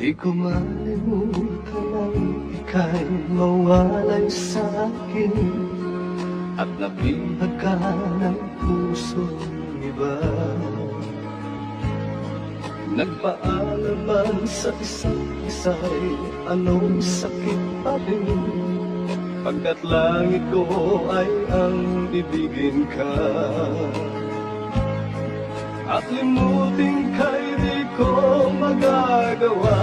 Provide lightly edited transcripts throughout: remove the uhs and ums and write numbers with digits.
Di ko malimutan ang ika'y mawalay sa'kin at nabihag ka ng pusong iba. Nagpaalaman sa isa't isa'y anong sakit pa rin, pagkat langit ko ay ang ibigin ka. At limutin ka'y di ko magagawa.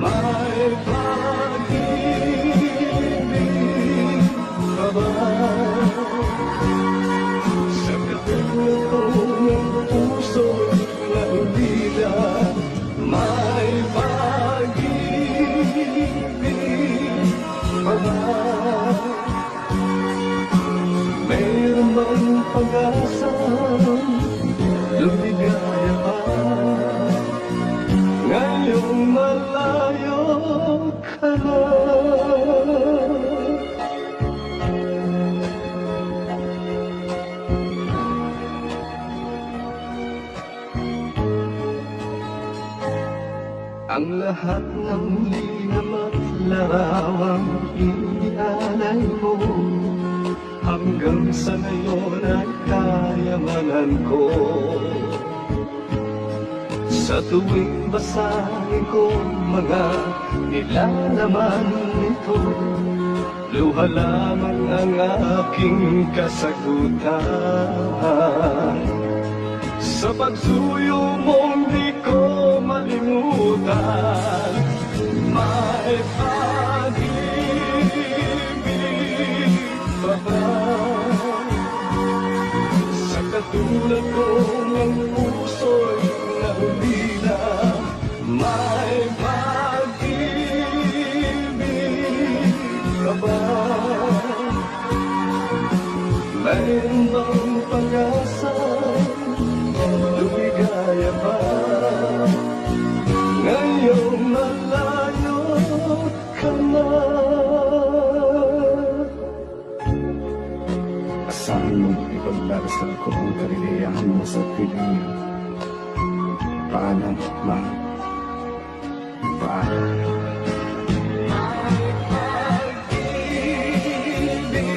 May pag-ibig ka ba? Sa katulad ko ng puso na hindi na may pag-ibig ka ba? Mayroon bang pag-asa? Lumigaya pa ngayong malayo ka na. Ang lahat ng liham at larawang inialay mo hanggang sa ngayon ay kayamanan ko. Sa tuwing basahin ko mga nilalaman nito, luha lamang ang aking kasagutan. Sa pagsuyo mong di ko malimutan, may pag-ibig pa ba? Sa katulad ko ng puso'y nahulila, may pag-ibig ka ba? Mayroon bang pag-asa? Lumigaya pa ngayong malayo ka na. Asahan mong ipagdarasal ko ang kaligayahan mo sa piling niya. Paalam, mahal. Paalam. Pag-ibig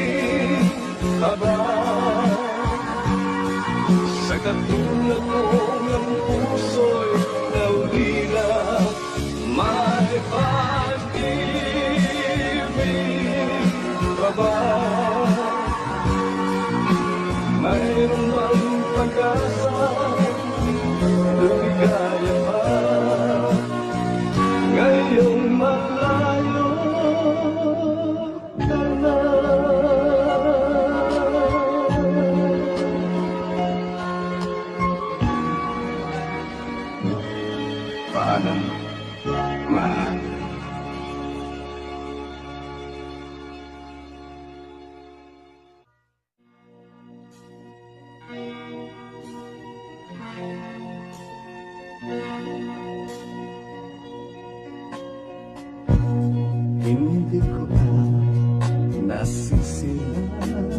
ka ba? Sa katulad ko ng puso'y naulila, may pag-ibig ka ba? Mayroon bang pag-asa? Lumigaya pa ngayong malayo ka na. Paalam, mahal. Hindi ko na nasisilangan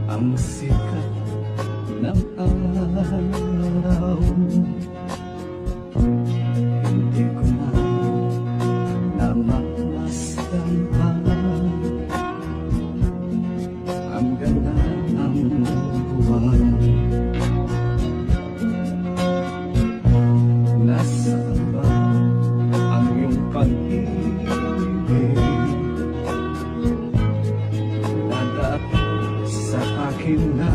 ang sikat ng araw. Hindi ko na namamasdan pa ang ganda ng buwan. Nasaan ba ang iyong pag-ibig na dati sa akin na?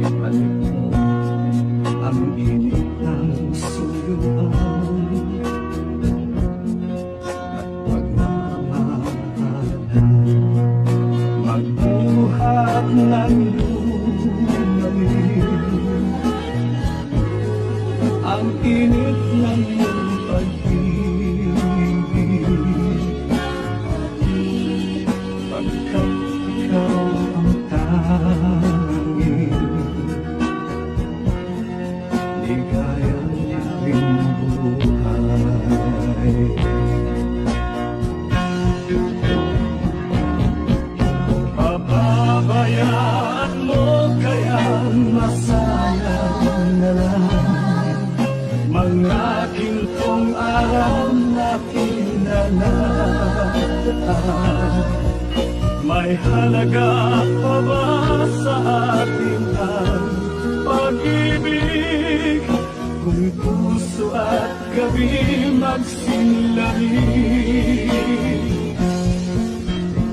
Ibalik mo ang init ng suyuan at pagmamahalan. Magbuhat ng ang init ng iyong pag-ibig, pagkat ikaw ang tanging ligayang aking buhay. Pababayaan mo kaya May halaga pa ba sa atin ang pag-ibig? Kung puso at gabi magsinlami,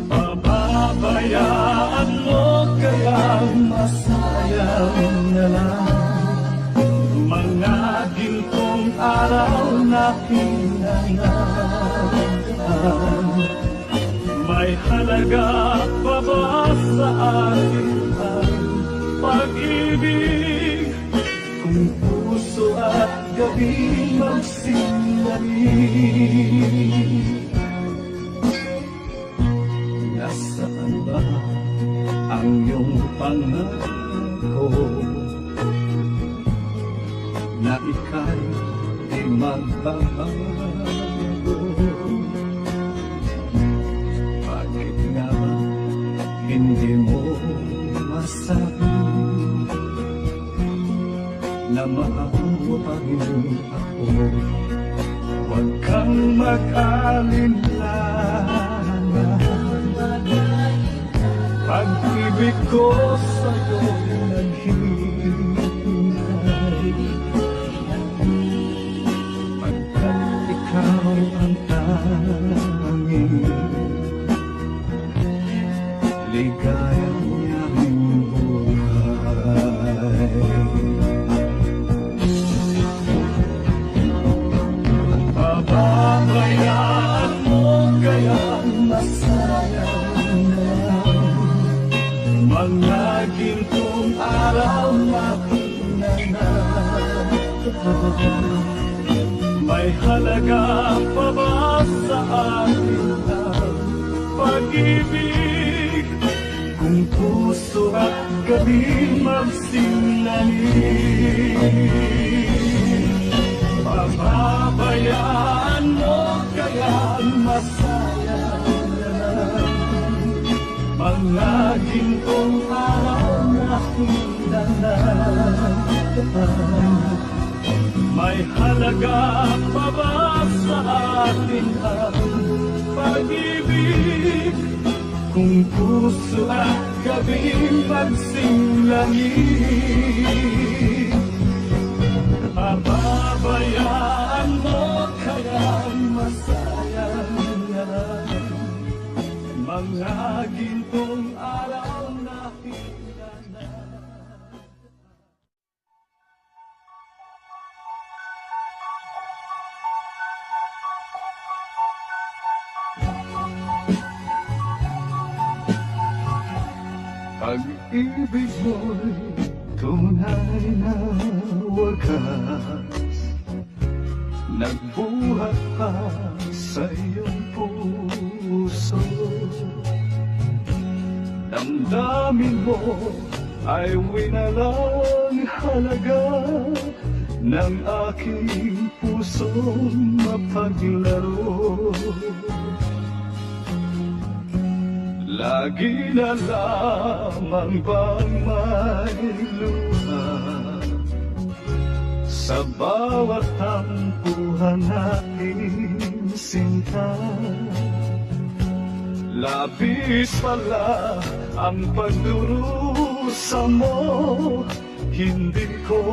pababayaan mo kaya masayang na lang mga gintong araw na hinangaan. May halaga pa ba sa atin ang pag-ibig? Kung puso at gabi magsinlami, nasaan ba ang iyong pangako na ika'y di magbabago? Bakit nga ba hindi mo masabi na maawa pa rin ako? Huwag kang mag-alinlangan, pag-ibig ko sa'yo'y naghihintay, pagkat ikaw ang tanging ligayang niyang buhay. Pababayaan mo kaya masayang na mga gintong araw na hinangaan. May halaga pa ba sa atin ang pag-ibig? Kung puso at gabi magsinlami, pababayaan mo kaya masayang na mga gintong araw na hinangaan. May halaga pa ba sa atin ang pag-ibig? Kung puso at gabi magsinlami, pababayaan mo kaya masayang na mga gintong araw na hinangaan. Pag-ibig mo'y tunay na wagas, nagbuhat pa sa iyong puso. Damdamin mo ay winalang halaga ng aking pusong mapaglaro. Lagi na lamang bang may luha sa bawat tampuhan natin, sinta? Labis pala ang pagdurusa mo, hindi ko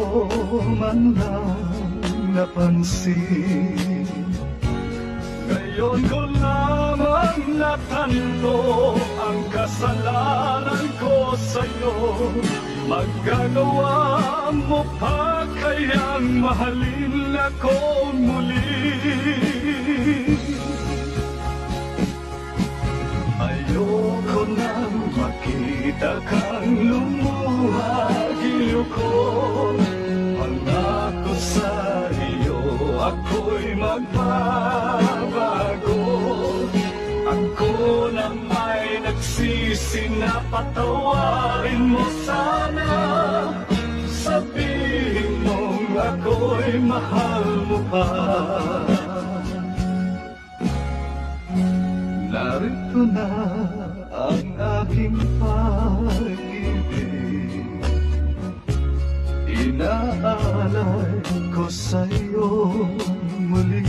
man lang napansin. Ngayon ko lamang natanto ang kasalanan ko sa'yo. Magagawa mo pa kayang mahalin ako muli? Ayoko nang makita kang lumuha, giliw ko. Pangako sa iyo, ako'y magbabago. Ako na may nagsisi na patawarin mo sana. Sabihin mong ako'y mahal mo pa. Narito na ang aking pag-ibig, inaalay ko sa'yo muli.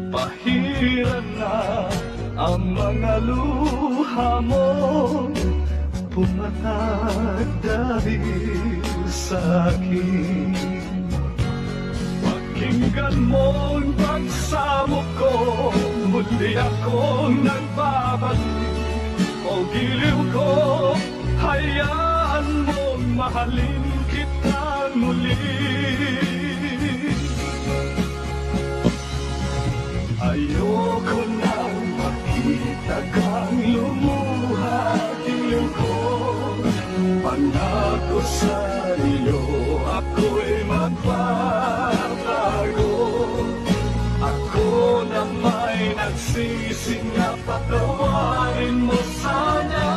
Pahiran na ang mga luha mo pumatag dahil sa akin. Pakinggan mo ang pagsamo ko, muli akong nagbabalik. O giliw ko, hayaan mong mahalin kita muli. Ayoko nang makita kang lumuha, giliw ko. Pangako sa iyo, ako'y magbabago. Ako na may nagsisi na patawarin mo sana.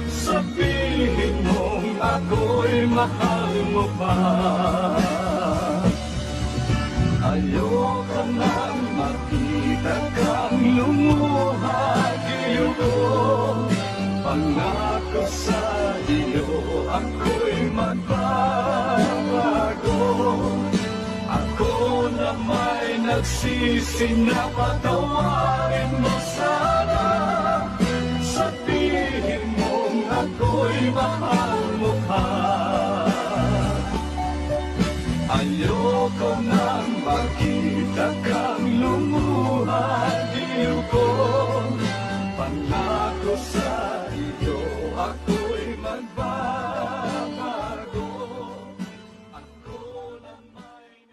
Sabihin mong ako'y mahal mo pa. Ayoko nang makita kang lumuha, giliw ko. Pangako sa iyo, ako'y magbabago. Ako na may nagsisi na patawarin mo sana. Sabihin mong ako'y mahal mo pa. Ayoko nang makita kang lumuha, giliw ko. Pangako sa iyo, ako'y magbabago. Ako na may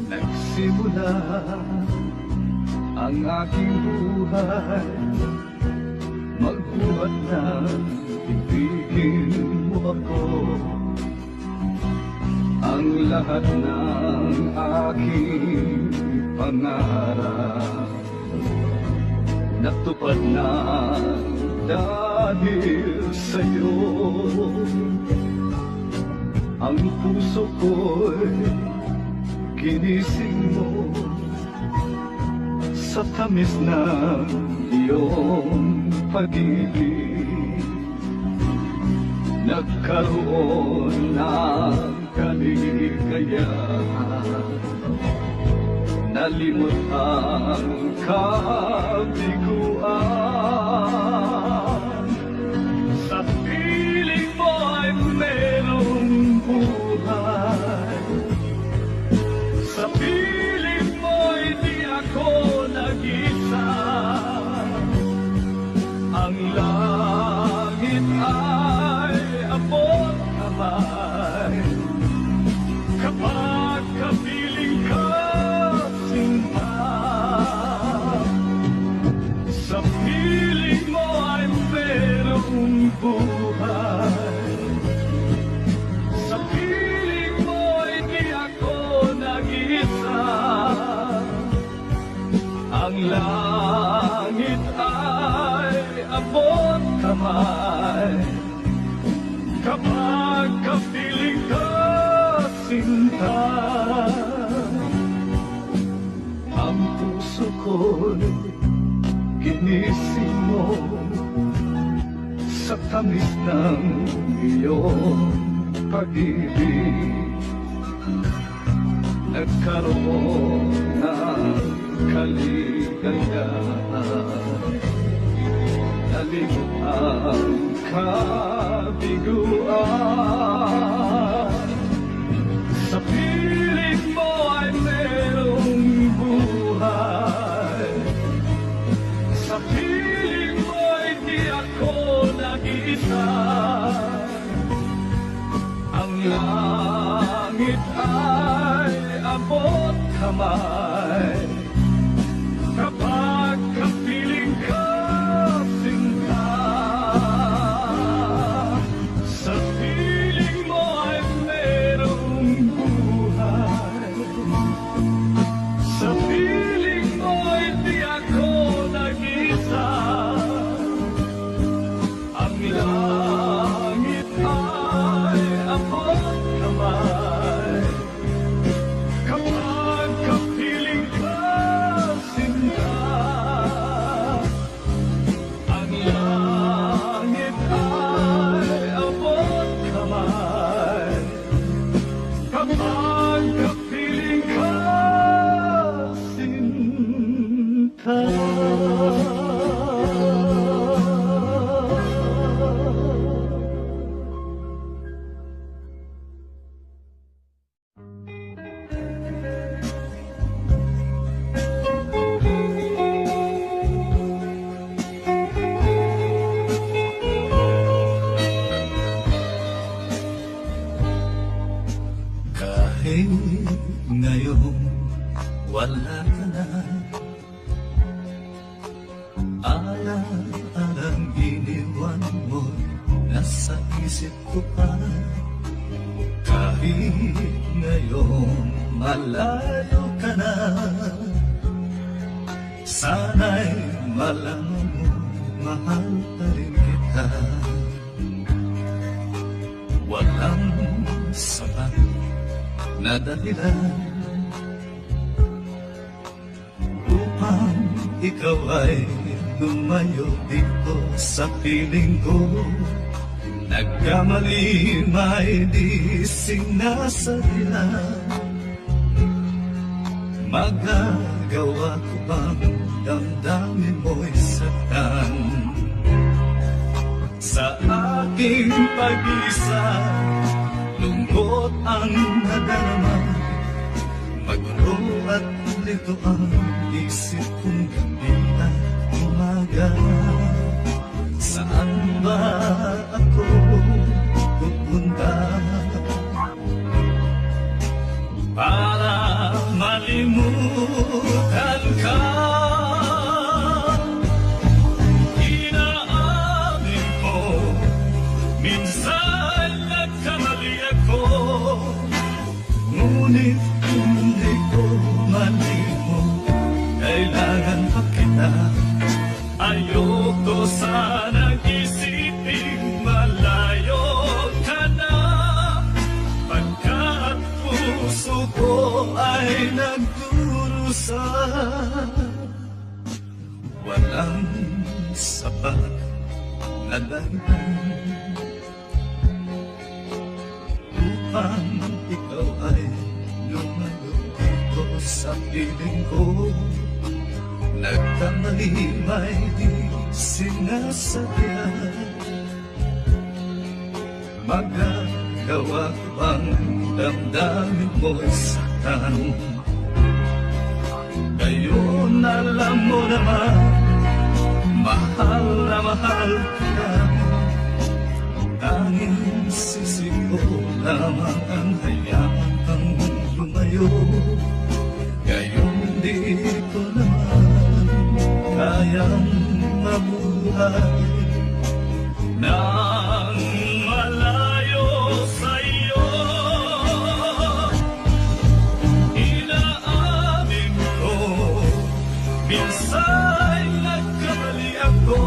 nagsimula ang aking buhay, magbuhat na ibigin mo ako. Ang lahat ng aking pangarap natupad na dahil sa'yo. Ang puso ko'y ginising mo sa tamis ng iyong pag-ibig. Nagkaroon ng kaligayahan, nalimot ang kabiguan. Sa piling mo ay merong buhay, sa piling mo'y di ako nag-isa. Ang langit ay abot kamay kapag kapiling ka, sinta. Sa piling mo ay merong buhay, sa piling mo'y di ako nag-isa. Ang langit ay abot kamay kapag kapiling ka, sinta. Ang puso ko'y ginising mo sa tamis ng iyong pag-ibig. Nagkaroon ng kaligayahan, nalimot ang kabiguan. Sa piling mo ay merong buhay, sa piling mo ay di ako nag-isa. Ang langit ay abot kamay kapag kapiling ka, sinta. Sa piling mo ay merong buhay, sa piling mo ay di ako nag-isa. Ang langit ay abot kamay kapag kapiling ka, ngayon wala ka na. Alang-alang iniwan mo, nasa isip ko pa. Kahit ngayon malayo ka na, sana'y malaman mo, mahal pa rin kita. Walang sapat na dahilan upang ikaw ay lumayo dito sa piling ko. Nagkamali may di sinasadya. Magagawa ko bang damdamin mo'y saktan? Sa aking pag-isa, lungkot ang nadarama. Magulo at lito ang isip kong gabi at umaga. Saan ba ako pupunta para malimutan ka? Inaamin ko, minsan nagkamali ako, ngunit hindi ko malimot, kailangan pa kita. Ayoko sanang isiping malayo ka na, pagkat puso ko ay nagdurusa. Walang sapat na dahilan upang ikaw ay lumayo dito sa piling ko. Nagkamali may di sinasadya. Magagawa ko bang damdamin mo'y saktan? Ngayon alam mo naman, mahal na mahal kita. Tanging sisi ko lamang ang hayaan kang lumayo. Ngayon di ko naman kayang mabuhay nang malayo sa'yo. Inaamin ko, minsan nagkamali ako,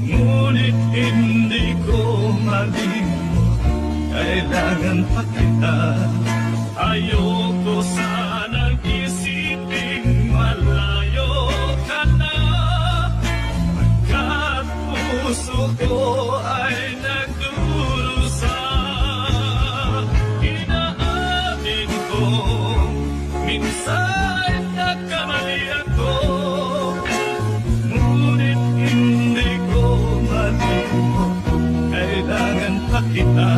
ngunit hindi ko malimot, kailangan pa kita. Ayoko sanang isiping malayo ka na, pagkat puso ko ay nagdurusa. Inaamin ko, minsan nagkamali ako, ngunit hindi ko malimot, kailangan pa kita.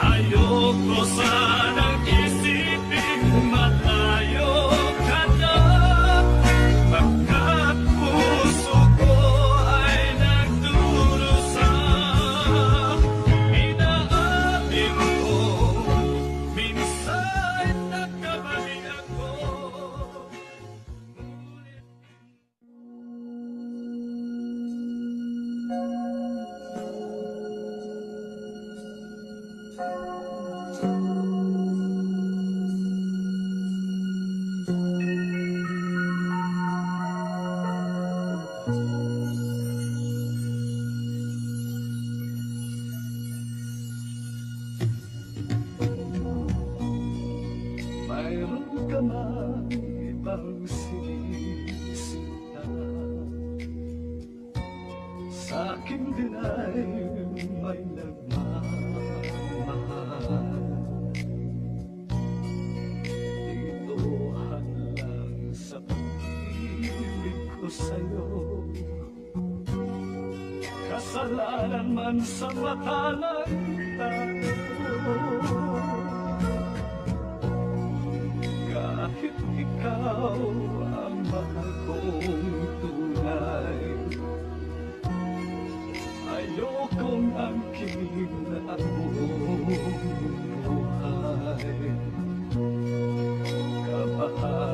Ayoko sanang isiping malayo ka na, pagkat puso ko ay nagdurusa. Inaamin ko, minsan nagkamali ako, ngunit mayroon ka man ibang sinisita. Sa akin din ay may nagmamahal. Dito hadlang sa pag-ibig ko sa'yo. Kasalanan man sa mata ng tao, kahit ikaw ang mahal kong tunay, ayokong angkin ang buong buhay.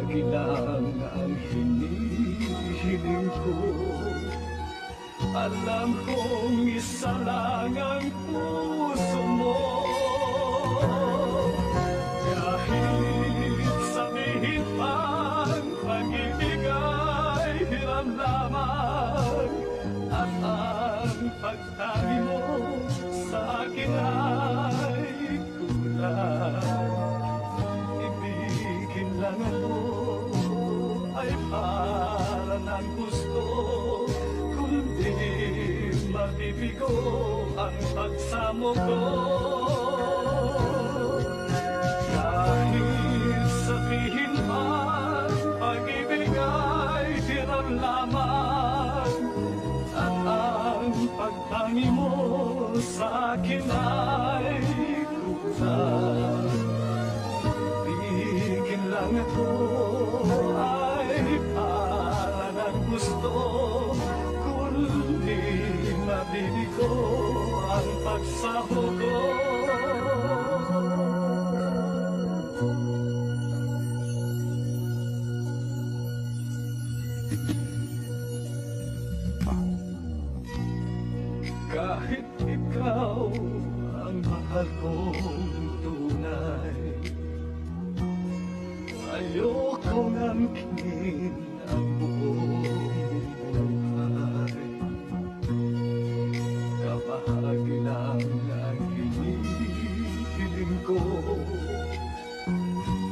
Bahagi lang ang hinihiling ko. Alam kong isa lang ang puso mo. Kahit sabihin pang pag-ibig ay hiram lamang, at ang pagtangi mo sa akin ay kulang. Ibigin lang ako ay para ng gusto, kundi mabibigo ang pagsamo ko. Kahit sabihin man pag-ibig ay hiram lamang, at ang pagtangi mo sa akin ay kulang. Bigyan lang ako ay para ng gusto, kundi mabibigo ang pagsamo ko. Kahit ikaw ang mahal kong tunay, ayokong angkinin ang buong buhay. Kabahagi lang ang hinihiling ko.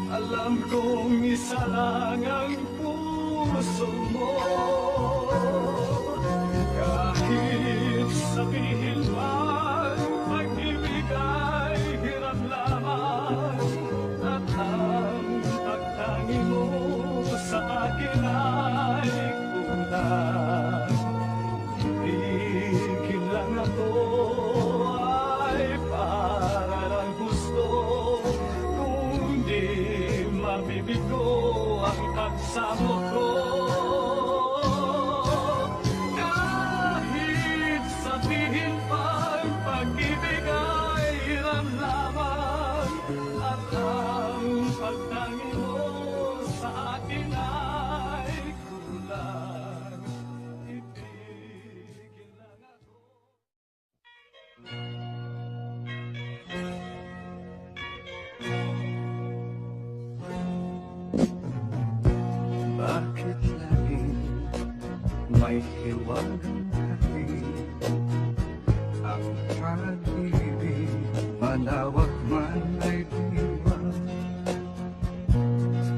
Alam kong isa lang ang puso mo. Kahit sabihin man pag-ibig ay hiram lamang, at ang pagtangi mo sa akin ay kulang. Ibigin lang ako ay para ng gusto, kundi mabibigo ang pagsamo ko. Kahit sabihin pang pag-ibig ay hiram lamang, at ang pagtangi mo sa akin ay kulang. Ibigin lang ako. Bakit laging may hiwagang hatid ang pag-ibig? Malawak man ay diwa,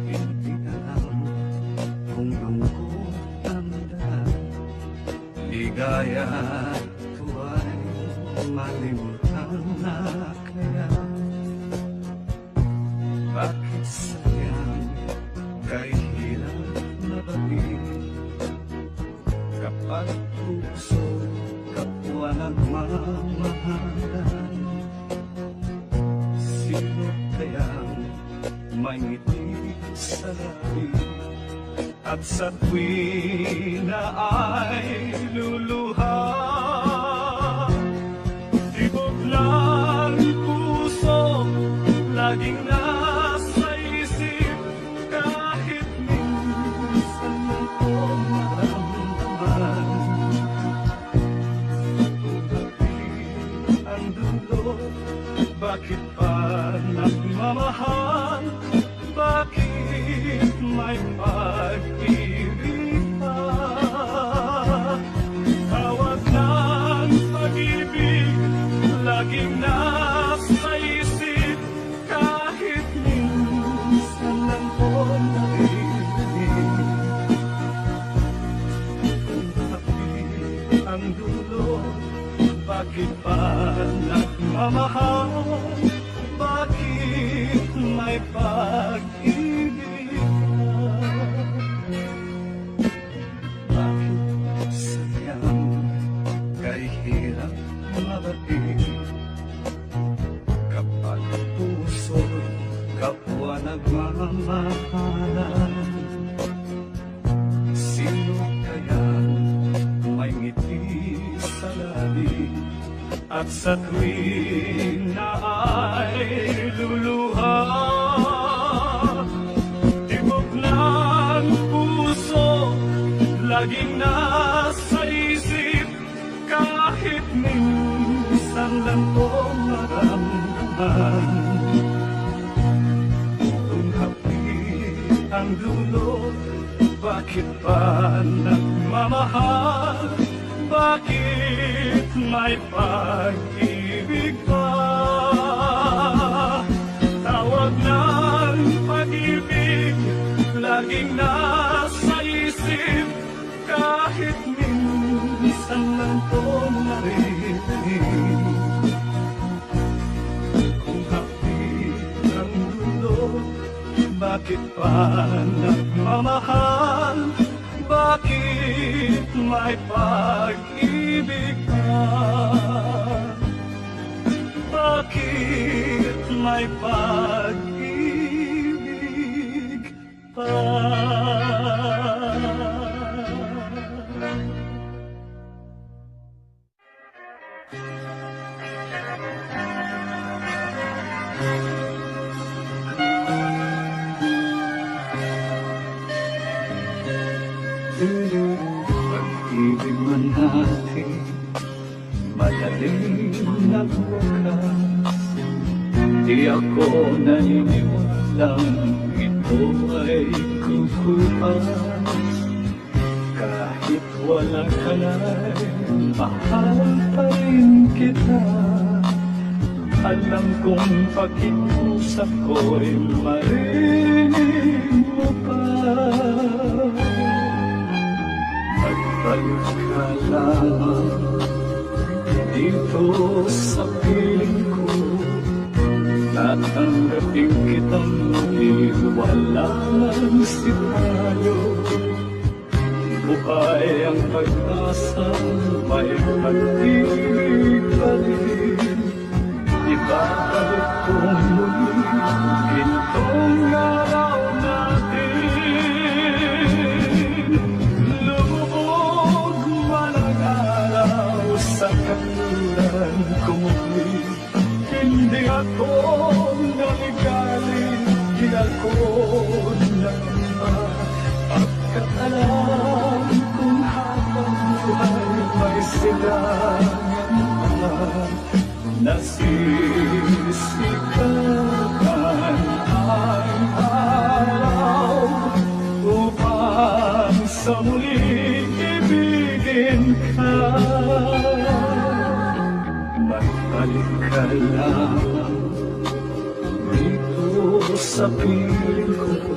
hindi alam kung lungkot ang daan. Ligaya ito ay malimutan na kaya. Bakit sayang kay hirap na balik, kapag puso kapwa nagmamahalan? Sino kayang may ngiti sa labi, at sa tuwi na ay luluha? Tibok ng puso laging nasa isip, kahit minsan ako maramdaman. Tumating ang dulo, bakit pa nagmamahal? Bakit may pag-ibig pa? Tawag ng pag-ibig laging nasa isip, kahit minsan lang ko naririnig. Tumating ang dulo, bakit pa nagmamahal? Bakit may pag-ibig ka? Bakit sayang kay hirap mabating, kapag puso kapwa nagmamahalan? Sino kaya may ngiti sa labi, at sa tuwing na ay luluha? Tibok na laging nasa isip kahit minsan lang ko maramdaman. Kung hapit ang dulo, bakit pa nagmamahal? Bakit may pag-ibig pa? Tawag ng pag-ibig, laging nasa isip, kahit minsan lang ko naririnig. Kung hapit ang dulo, bakit pa nagmamahal? Bakit may pag-ibig pa? Bakit may pag-ibig pa? Pag-ibig man natin madaling nagwakas, di ako naniniwalang ito ay kukupas. Kahit wala ka na, mahal pa rin kita. Alam kong pag-iusap ko'y marinig mo pa. Magbalik ka lamang dito sa piling ko. Tatanggapin kitang muli, wala nang sitayo. Buhay ang pag-asa, may pag-ibig pa rin. Ibabalik ko muli itong araw natin. Lubog man ang araw sa kanluran ko muli. Hindi ako naligalig, di ako nangamba. Pagkat alam kung habang buhay may silangan pa. Nasisikapan ang araw upang sa muli ibigin ka. Magbalik ka lamang dito sa piling ko.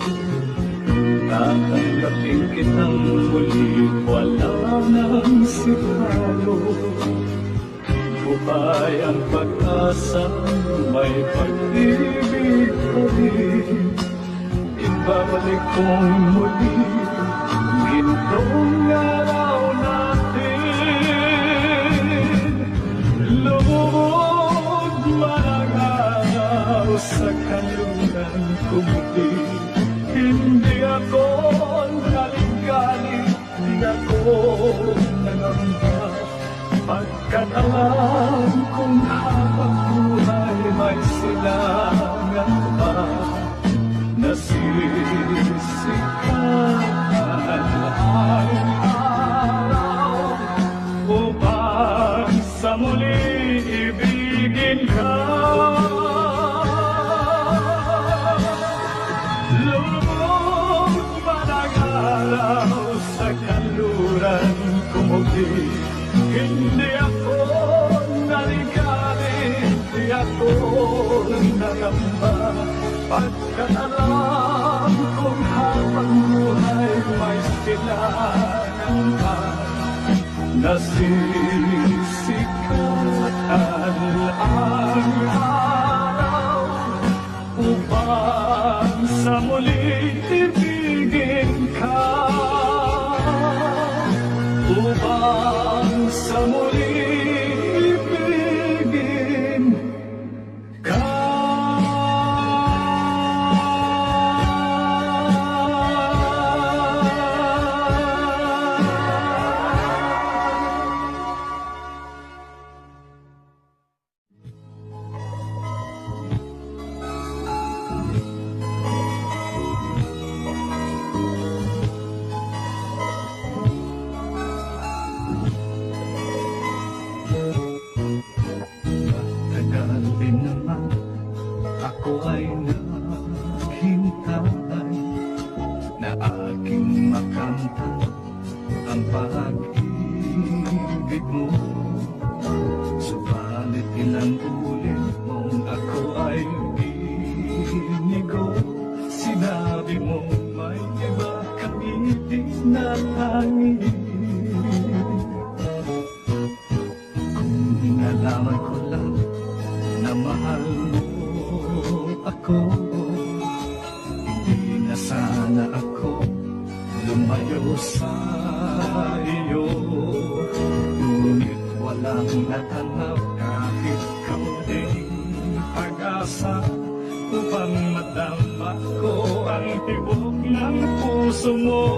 Tatanggapin kitang muli, wala nang sitalo. Buhay ang pag-asa, may pag-ibig pa rin. Ibabalik kong muli gintong araw natin. Lubog man ang araw sa kanluran ko muli. Hindi ako naligalig, di ako nangamba. Pagkat alam kung habang buhay may silangan pa. Nasisikapan ang araw upang sa muli ibigin ka. Lubog man ang araw sa kanluran ko muli. Hindi ako naligalig, di ako nangamba. Pagkat alam kung habang buhay may silangan pa. Nasisikatan ang araw upang sa muli ibigin ka. Upang sa muli ibigin ka. dinalangin. Kung nalaman ko lang na mahal mo ako, hindi na sana ako lumayo sa iyo. Ngunit walang natanap kahit kaunting pag-asa upang madama ko ang tibok ng puso mo.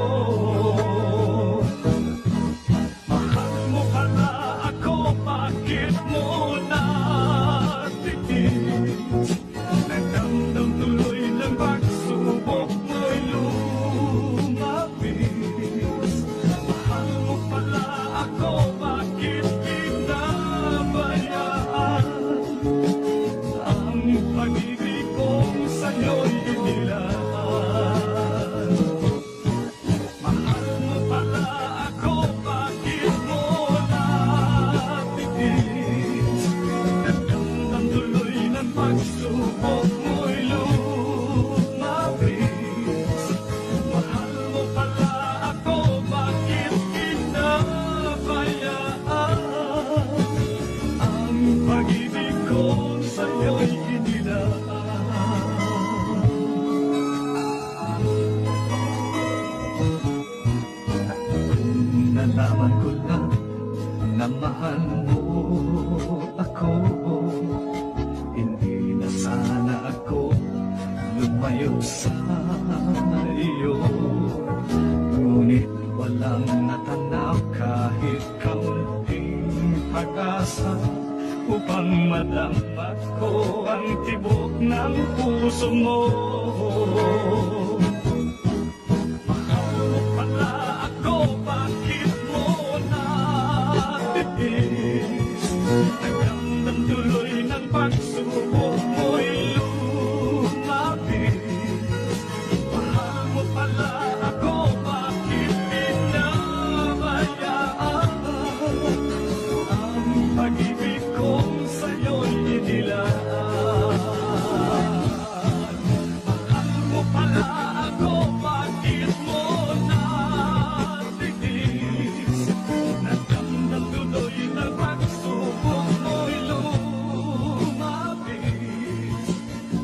Mahal mo pala ako, bakit mo natigil? Nagdamdam tuloy ng pagsubok mo'y lumapis. Mahal mo pala ako, bakit pinabayaan? Ang pag-ibig kong sa'yo'y inilaan. Mahal mo pala ako, bakit mo natitis? Nagdamdam tuloy ng pagsubok mo'y lumapis. Mahal mo pala ako, bakit pinabayaan? Ang pag-ibig ko sa'yo'y inilaan. Kung nalaman ko lang na mahal mo ako, hindi na sana ako lumayo sa iyo. Ngunit walang natanaw kahit kaunting pag-asa upang madapat ko ang tibok ng puso mo. Mahal mo pala ako, bakit mo natitis? Nagdamdam tuloy ng pagsubok mo'y lumapis. Mahal mo pala ako, bakit pinabayaan? Ang pag-ibig kong sa'yo'y inilaan. Mahal mo pala ako, bakit mo natitis? Nagdamdam tuloy ng pagsubok mo'y lumapis.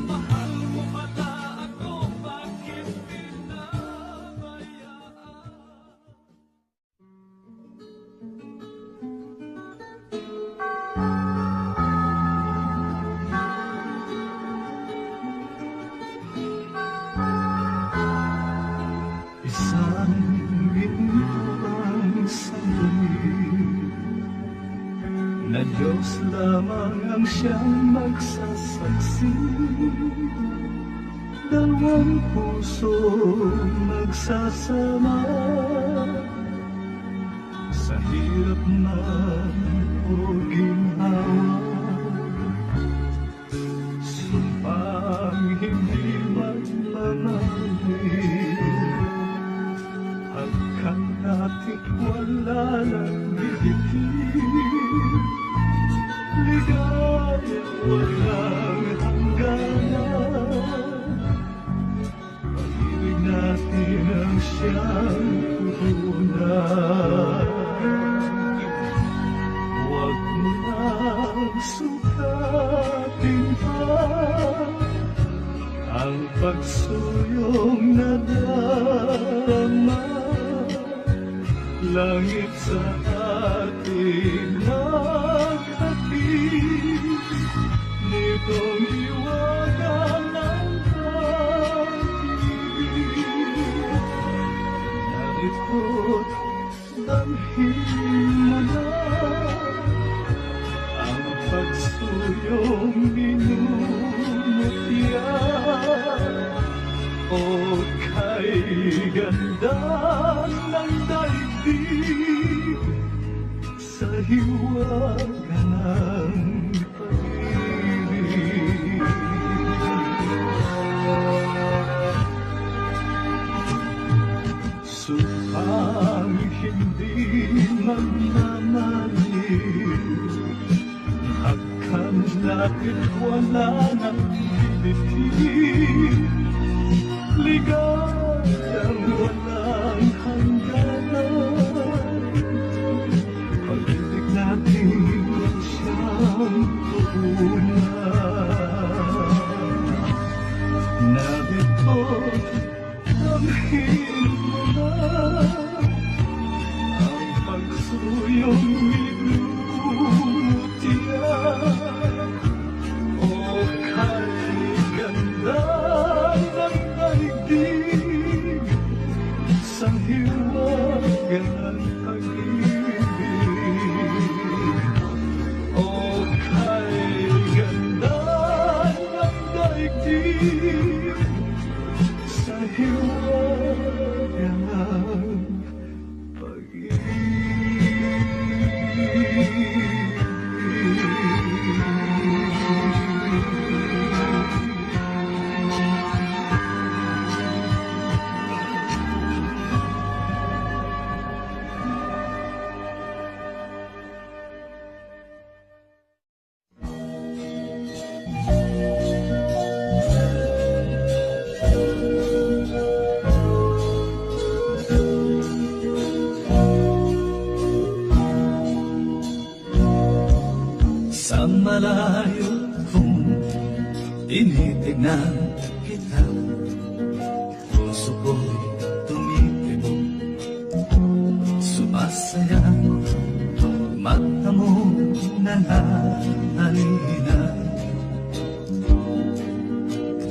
Mahal mo pala ako, bakit pinabayaan? Isang ginto ang sandaling na Diyos lamang ang siyang magsasaksi. Dalawang puso magsasama sa hirap man o ginhawa. Sumpang hindi magmamahal, hanggang natin wala nang bibigil. Ligaya walang hangganan, pag-ibig natin ang siyang puhunan. Huwag mo nang sukatin pa ang pagsuyong nadarama. Langit sa ating maghatid, nitong iwagan ng pag-ibig. Narito't damhin mo na ang pagsuyong minumutya. O kay ganda ng daigdig, sa hiwaga ng pag-ibig. Supang hindi magmamalit, hanggang natin wala nang bibigil. Ligayang walang hanggan, hiwagang Sa malayo kong tinitignan kita, puso ko'y tumitibok, sumasaya, mata mo nangangalina,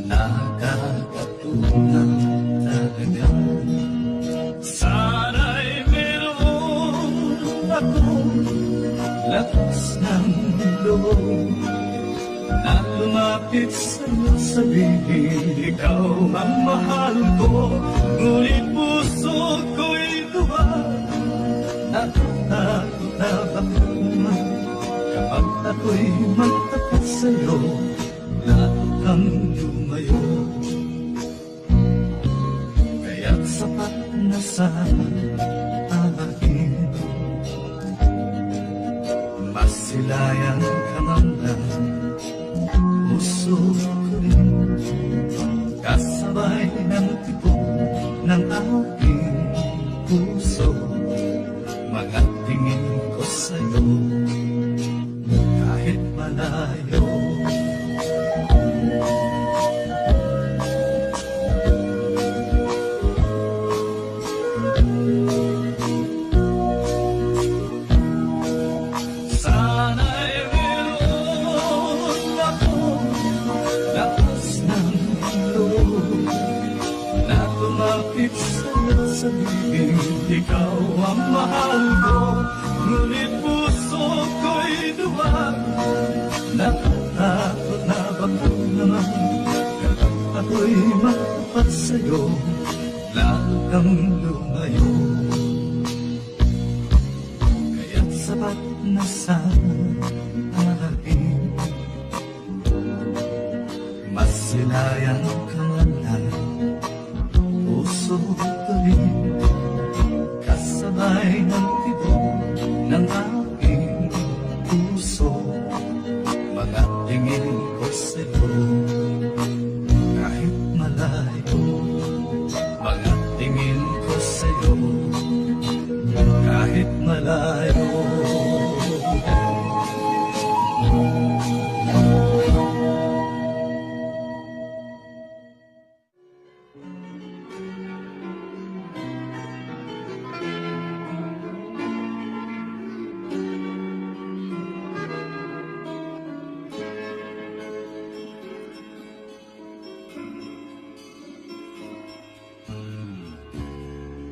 nakakatunan talaga. Sana'y meron akong lakas ng loob na lumapit sa'yo, sabihin ikaw ang mahal ko. Ngunit puso ko'y duwag, natatakot na bakit kapag ako'y magtapat sa'yo, lalo kang lumayo. Kaya't sapat na sa akin, masilayan ka man lang, puso ko rin, kasabay ng tibok ng aking puso. Mga tingin ko sa'yo, kahit malayo. Sana'y meron akong lakas ng loob na lumapit sa'yo, sabihin ikaw ang mahal ko. Ngunit puso ko'y duwag, natatakot na baka naman kapag ako'y magtapat sa'yo, lalo kang lumayo. Kaya't sapat na sa akin, masilayan ka man lang, puso ko rin, kasabay ng tibok ng aking puso. Mga tingin ko sa'yo, kahit malayo. Mga tingin ko sa'yo, kahit malayo.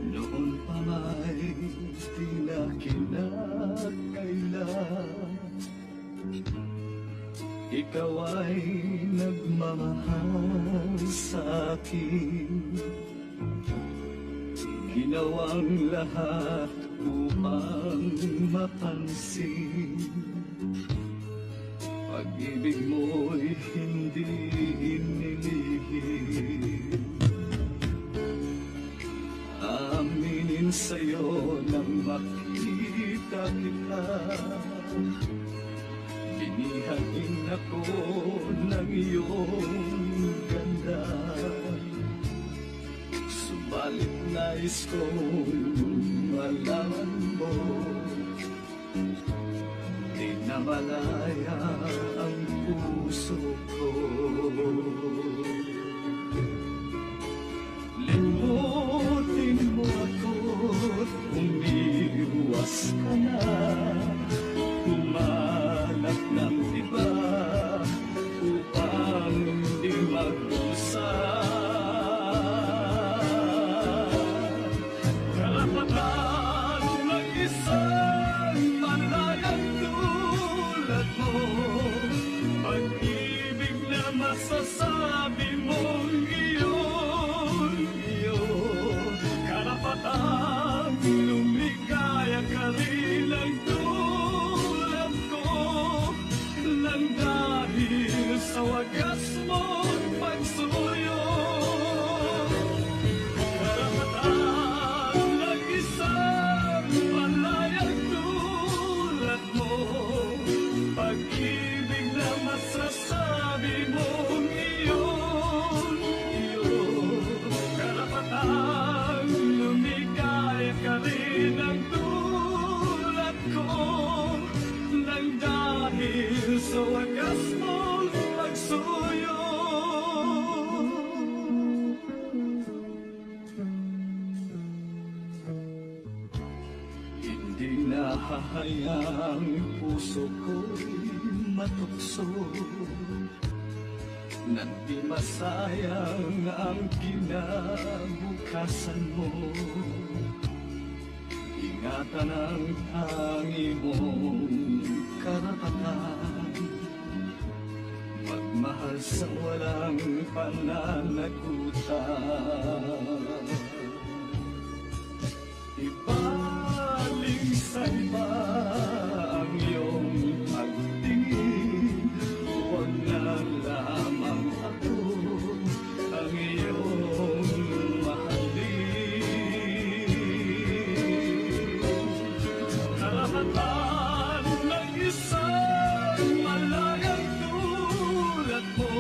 Noon pa may di na kinakailan, ikaw ay nagmamahal sa akin. Ginawang lahat upang mapansin, pag-ibig mo'y hindi inilihim. Aminin sa'yo nang makita kita, binihain ako ng iyong ganda. Subalit nais kong malaman mo, di na malaya ang puso ko. Limutin mo ako't umiwas ka na, humanap ng iba upang di mag-usa. Karapatan ng isang malayang tulad mo, pag-ibig na hahayang puso ko'y matukso nang di masayang ang kinabukasan mo. Ingatan ang tangi mong karapatan, magmahal sa walang pananagutan. Ibaling sa iba ang iyong pagtingin, huwag na lamang ako ang iyong mahalin. Karapatan ng isang malayang tulad mo,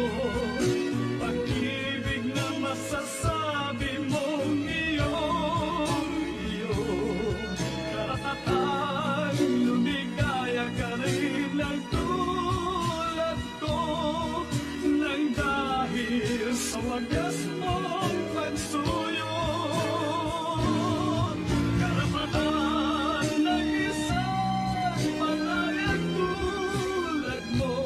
pag-ibig na masasabi mong lumigaya ka rin ng tulad ko, nang dahil sa wagas mong pagsuyo. Karapatan ng isang malayang tulad mo,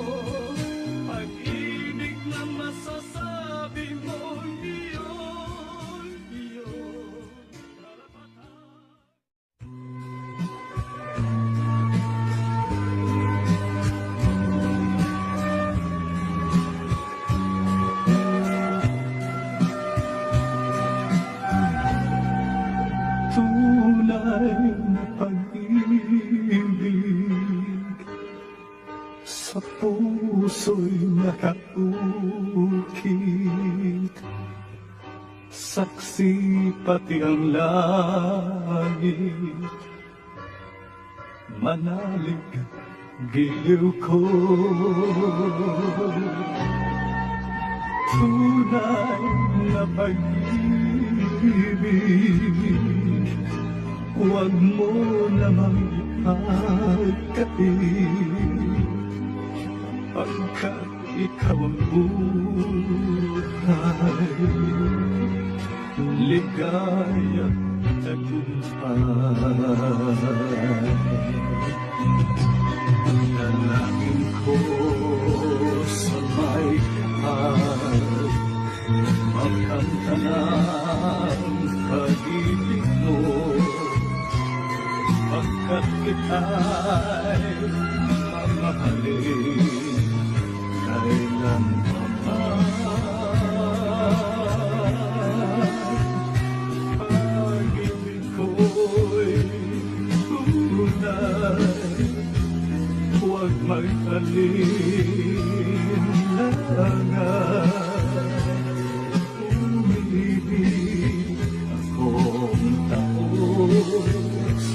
pag-ibig na masasabi mong iyon. Tunay na pag-ibig sa puso'y nakaukit, saksi pati ang langit, manalig giliw ko. Tunay na pag-ibig, huwag mo namang ipagkain, pagkat ikaw ang buhay, ligaya at tagumpay. Dalangin ko sa may kapal, magkanta ng pag-ibig mo, pagkat kita'y mamahalin kailanman. Pag-ibig ko'y tunay, huwag mag-alinlangan. Umibig akong taos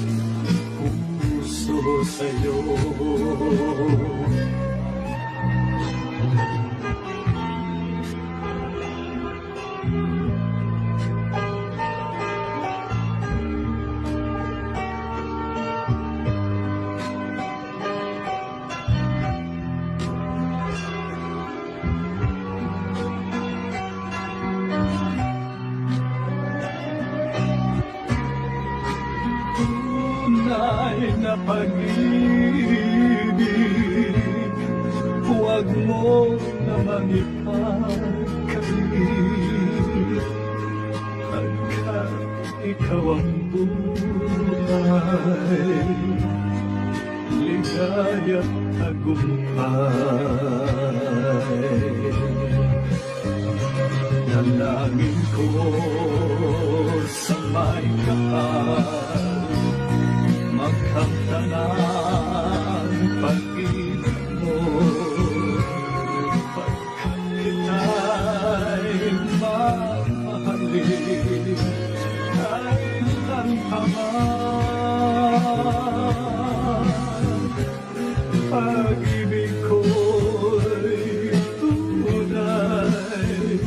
puso sa'yo. Tunay na pag-ibig, huwag mo namang ipagkain, pagkat ikaw ang buhay, ligaya at tagumpay. Dalangin ko sa may kapal, magkanta ng pag-ibig mo, pagkat kita'y mamahalin kailanman. Pag-ibig ko'y tunay,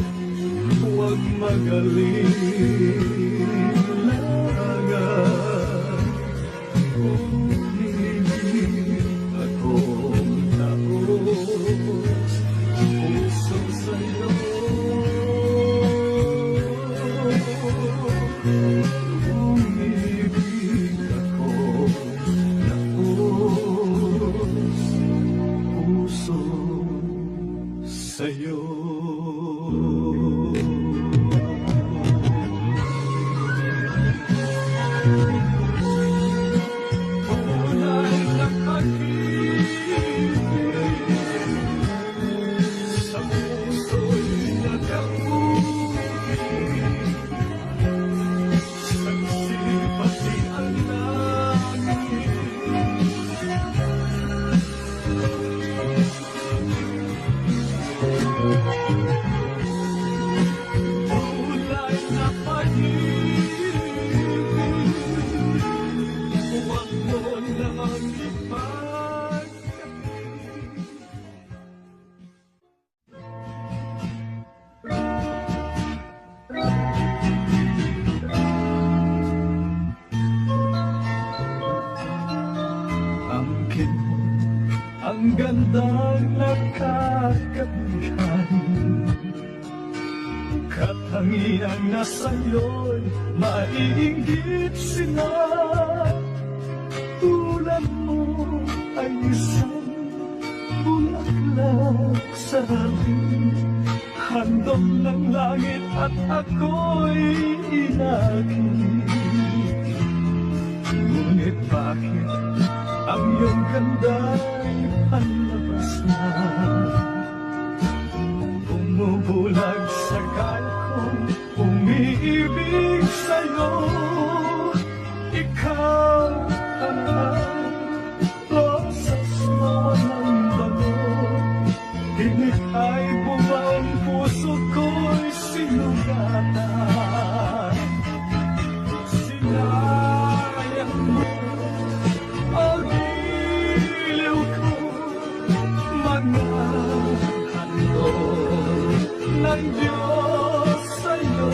huwag mag-alinlangan. Umibig akong taos puso sa'yo. Umibig akong taos iyong gandang nakakabihan. Katangiang na sa'yo'y maiinggit sila. Tulad mo ay isang bulaklak sa hardin, handog ng langit at ako'y inakit. Ngunit bakit ang iyong ganda'y panlabas na? Bumubulag sa kaya kong umiibig sa'yo. Ikaw ang rosas na walang bago. Dinikay bumang puso ko'y sinugatan. Sinayang mo ang iliw ko, mga handog ng Diyos sa'yo.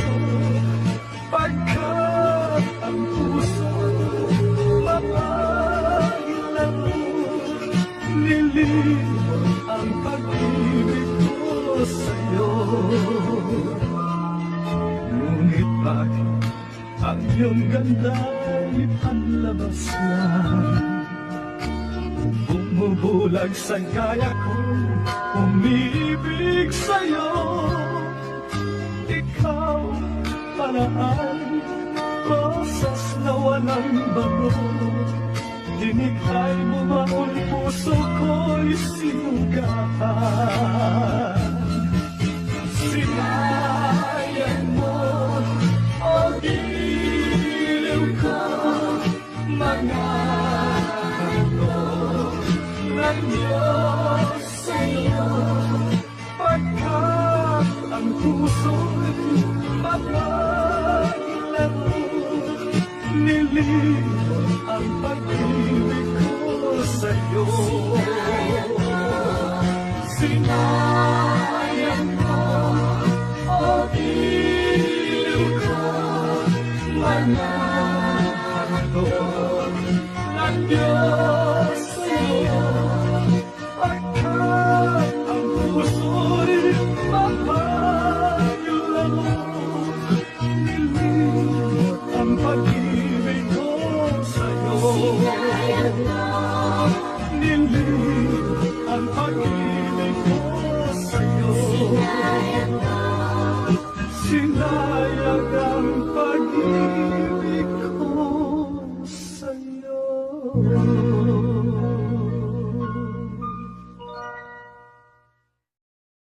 Pagkat ang puso mapagilan mo, nilimot ang pag-ibig ko sa'yo. Ngunit bakit ang iyong ganda'y panlabas na? Bumubulag sa kaya kong umiibig sa'yo. Ikaw paraan, rosas na walang bago. Dinikay mo ang puso ko'y sinugatan. Sinayang mo ang iliw ko, mga handog ng Diyos sa'yo. Pagkat ang puso'y mapagilan mo, nilimot ang pag-ibig ko sa'yo. Sinayang mo ang iliw ko, mga handog